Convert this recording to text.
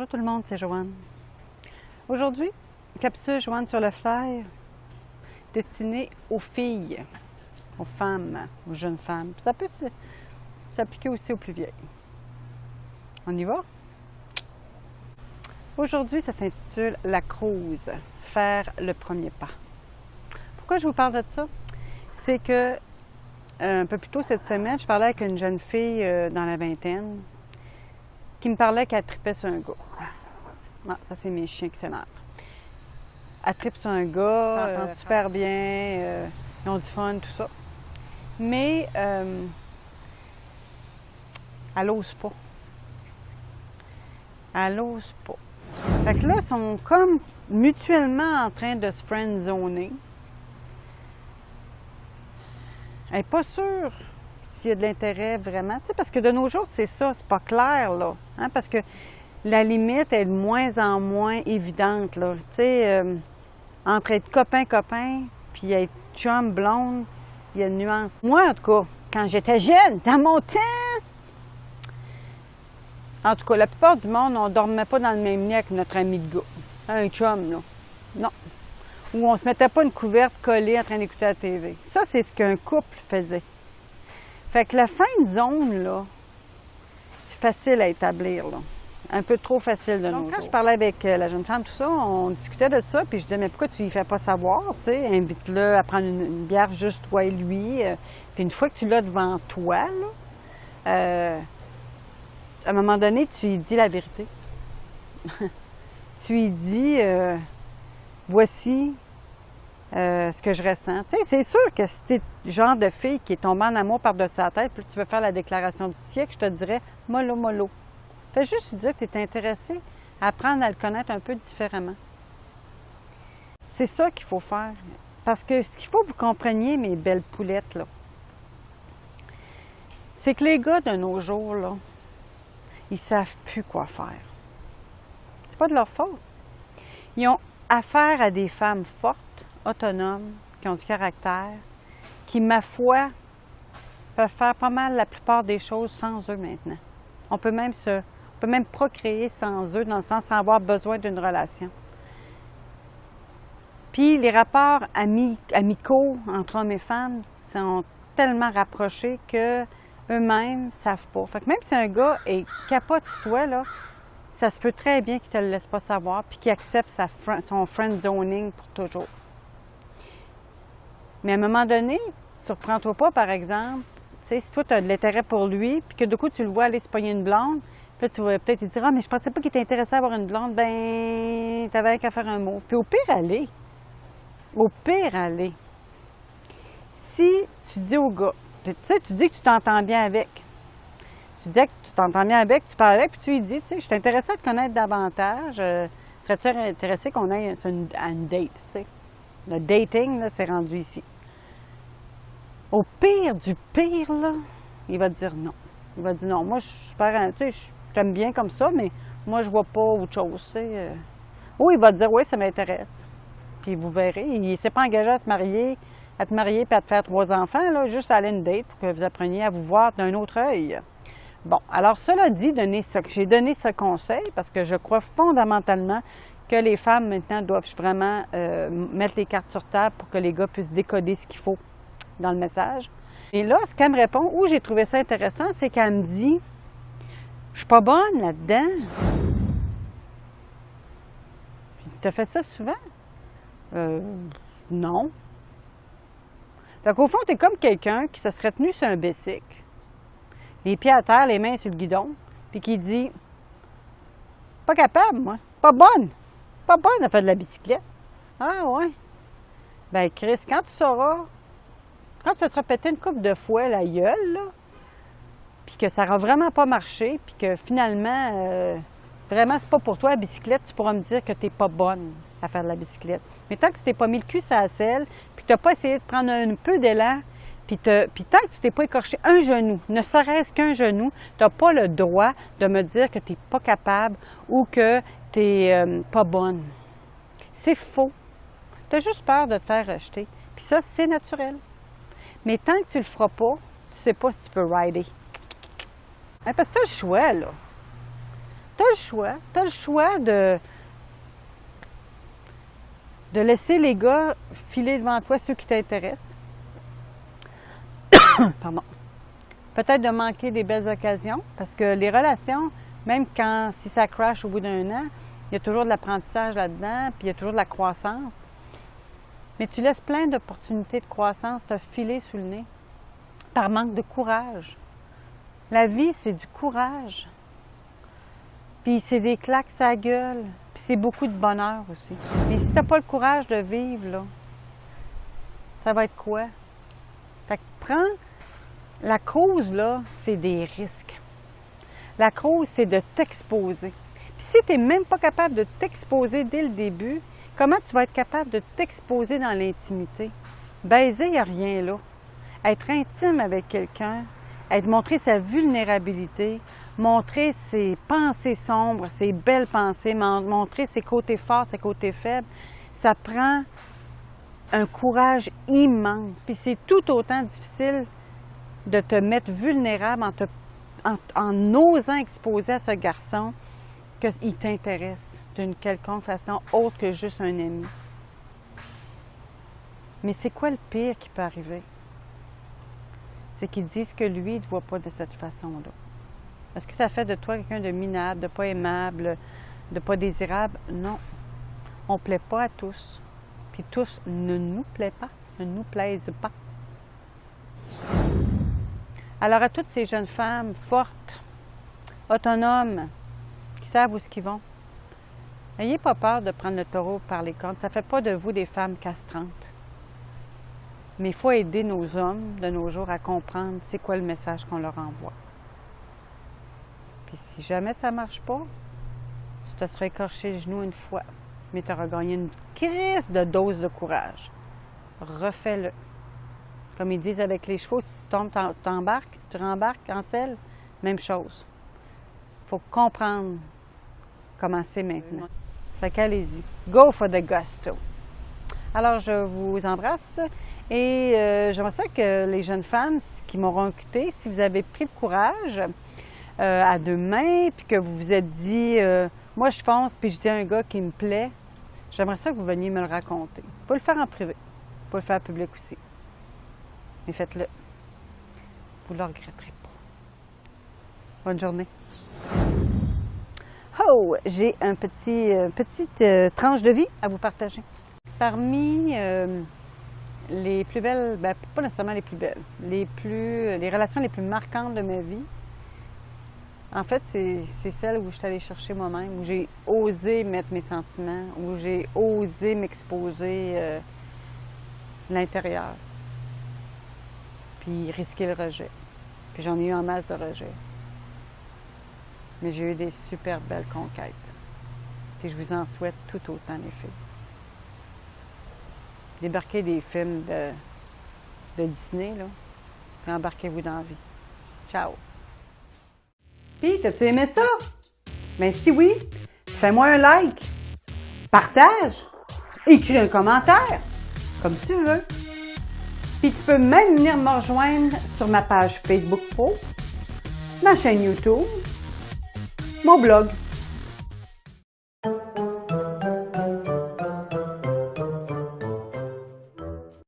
Bonjour tout le monde, c'est Joanne. Aujourd'hui, capsule Joanne sur le fly, destinée aux filles, aux femmes, aux jeunes femmes. Ça peut s'appliquer aussi aux plus vieilles. On y va? Aujourd'hui, ça s'intitule La cruise, faire le premier pas. Pourquoi je vous parle de ça? C'est que un peu plus tôt cette semaine, je parlais avec une jeune fille dans la vingtaine qui me parlait qu'elle tripait sur un gars. Ah, ça, c'est mes chiens qui s'énervent. Elle tripe sur un gars, ça entend super bien, ils ont du fun, tout ça. Mais elle n'ose pas. Elle n'ose pas. Fait que là, ils sont comme mutuellement en train de se friendzoner. Elle n'est pas sûre s'il y a de l'intérêt vraiment. Tu sais, parce que de nos jours, c'est ça, c'est pas clair, là. Hein? Parce que la limite est de moins en moins évidente, là. Tu sais, entre être copain-copain puis être chum blonde, il y a une nuance. Moi, en tout cas, quand j'étais jeune, dans mon temps, en tout cas, la plupart du monde, on ne dormait pas dans le même lit avec notre ami de gars. Un chum, là. Non. Ou on ne se mettait pas une couverte collée en train d'écouter la TV. Ça, c'est ce qu'un couple faisait. Fait que la friend zone, là, c'est facile à établir, là. Un peu trop facile de nos jours. Quand je parlais avec la jeune femme, tout ça, on discutait de ça, puis je disais, mais pourquoi tu lui fais pas savoir, tu sais, invite-le à prendre une bière juste toi et lui. Puis une fois que tu l'as devant toi, là, à un moment donné, tu lui dis la vérité. Tu lui dis, voici ce que je ressens. Tu sais, c'est sûr que si tu es le genre de fille qui est tombée en amour par-dessus la tête, puis tu veux faire la déclaration du siècle, je te dirais, mollo, mollo. Fais juste dire que tu es intéressé à apprendre à le connaître un peu différemment. C'est ça qu'il faut faire. Parce que ce qu'il faut que vous compreniez, mes belles poulettes, là, c'est que les gars de nos jours, là, ils savent plus quoi faire. C'est pas de leur faute. Ils ont affaire à des femmes fortes, autonomes, qui ont du caractère, qui, ma foi, peuvent faire pas mal la plupart des choses sans eux maintenant. On peut même procréer sans eux, dans le sens sans avoir besoin d'une relation. Puis les rapports amicaux entre hommes et femmes sont tellement rapprochés que eux-mêmes ne savent pas. Fait que même si un gars est capote sur toi, là, ça se peut très bien qu'il ne te le laisse pas savoir puis qu'il accepte son friend zoning pour toujours. Mais à un moment donné, surprends-toi pas, par exemple, si toi, tu as de l'intérêt pour lui, puis que du coup, tu le vois aller se pogner une blonde, puis là, tu vas peut-être lui dire « Ah, mais je pensais pas qu'il était intéressé à avoir une blonde. » Ben, t'avais qu'à faire un move. Puis au pire, aller. Au pire, aller. Si tu dis au gars, tu sais, tu dis que tu t'entends bien avec. Tu dis que tu t'entends bien avec, tu parles avec, puis tu lui dis, tu sais, je suis intéressée à te connaître davantage. Serais-tu intéressé qu'on aille à une date, tu sais? Le dating, là, c'est rendu ici. Au pire du pire, là, il va te dire non. Il va te dire non. Moi, je suis super, tu sais, je t'aime bien comme ça, mais moi, je vois pas autre chose, tu sais. Ou il va te dire, oui, ça m'intéresse. Puis vous verrez, il ne s'est pas engagé à te marier puis à te faire 3 enfants, là, juste à aller à une date pour que vous appreniez à vous voir d'un autre œil. Bon, alors cela dit, j'ai donné ce conseil parce que je crois fondamentalement que les femmes maintenant doivent vraiment mettre les cartes sur table pour que les gars puissent décoder ce qu'il faut dans le message. Et là, ce qu'elle me répond, où j'ai trouvé ça intéressant, c'est qu'elle me dit « Je suis pas bonne là-dedans. » J'ai dit « T'as fait ça souvent? » Non. Fait qu'au fond, t'es comme quelqu'un qui se serait tenu sur un bicycle, les pieds à terre, les mains sur le guidon, puis qui dit « Pas capable, moi. Pas bonne. Pas bonne à faire de la bicyclette. » Ah ouais. Ben Chris, quand tu sauras, quand tu vas te répéter une couple de fois la gueule, là, puis que ça n'aura vraiment pas marché, puis que finalement, vraiment, c'est pas pour toi la bicyclette, tu pourras me dire que tu n'es pas bonne à faire de la bicyclette. Mais tant que tu t'es pas mis le cul sur la selle, puis que tu n'as pas essayé de prendre un peu d'élan, puis tant que tu t'es pas écorché un genou, ne serait-ce qu'un genou, tu n'as pas le droit de me dire que tu n'es pas capable ou que tu n'es pas bonne. C'est faux. Tu as juste peur de te faire rejeter. Puis ça, c'est naturel. Mais tant que tu le feras pas, tu sais pas si tu peux rider. Hein, parce que tu as le choix, là. tu as le choix. Tu as le choix de laisser les gars filer devant toi, ceux qui t'intéressent. Pardon. Peut-être de manquer des belles occasions, parce que les relations, même si ça crash au bout d'un an, il y a toujours de l'apprentissage là-dedans, puis il y a toujours de la croissance. Mais tu laisses plein d'opportunités de croissance te filer sous le nez, par manque de courage. La vie, c'est du courage. Puis c'est des claques à la gueule, puis c'est beaucoup de bonheur aussi. Mais si tu n'as pas le courage de vivre, là, ça va être quoi? Fait que prends... La cause, là, c'est des risques. La cause, c'est de t'exposer. Puis si tu n'es même pas capable de t'exposer dès le début, comment tu vas être capable de t'exposer dans l'intimité? Baiser, il n'y a rien là. Être intime avec quelqu'un, montrer sa vulnérabilité, montrer ses pensées sombres, ses belles pensées, montrer ses côtés forts, ses côtés faibles, ça prend un courage immense. Puis c'est tout autant difficile de te mettre vulnérable en osant exposer à ce garçon qu'il t'intéresse d'une quelconque façon autre que juste un ami. Mais c'est quoi le pire qui peut arriver? C'est qu'ils disent que lui, il ne te voit pas de cette façon-là. Est-ce que ça fait de toi quelqu'un de minable, de pas aimable, de pas désirable? Non. On ne plaît pas à tous. Puis tous ne nous plaisent pas, ne nous plaisent pas. Alors à toutes ces jeunes femmes fortes, autonomes, qui savent où ce qu'ils vont, n'ayez pas peur de prendre le taureau par les cornes. Ça ne fait pas de vous des femmes castrantes. Mais il faut aider nos hommes de nos jours à comprendre c'est quoi le message qu'on leur envoie. Puis si jamais ça ne marche pas, tu te seras écorché le genou une fois, mais tu auras gagné une crise de dose de courage. Refais-le. Comme ils disent avec les chevaux, si tu tombes, tu rembarques en selle, même chose. Il faut comprendre comment c'est maintenant. Fait qu'allez-y. Go for the gusto. Alors, je vous embrasse et j'aimerais ça que les jeunes femmes qui m'auront écouté, si vous avez pris le courage à deux mains, puis que vous vous êtes dit, moi je fonce, puis je dis à un gars qui me plaît, j'aimerais ça que vous veniez me le raconter. Vous pouvez le faire en privé, vous pouvez le faire en public aussi. Mais faites-le. Vous ne le regretterez pas. Bonne journée. Oh, j'ai une petite tranche de vie à vous partager. Parmi les plus belles, ben, pas nécessairement les plus belles, les relations les plus marquantes de ma vie, en fait, c'est celle où je suis allée chercher moi-même, où j'ai osé mettre mes sentiments, où j'ai osé m'exposer l'intérieur. Puis risquer le rejet. Puis j'en ai eu en masse de rejets. Mais j'ai eu des super belles conquêtes. Puis je vous en souhaite tout autant, les filles. Débarquez des films de Disney, là, puis embarquez-vous dans la vie. Ciao! Puis, t'as-tu aimé ça? Ben si oui, fais-moi un like, partage, écris un commentaire, comme tu veux. Puis tu peux même venir me rejoindre sur ma page Facebook Pro, ma chaîne YouTube, mon blog.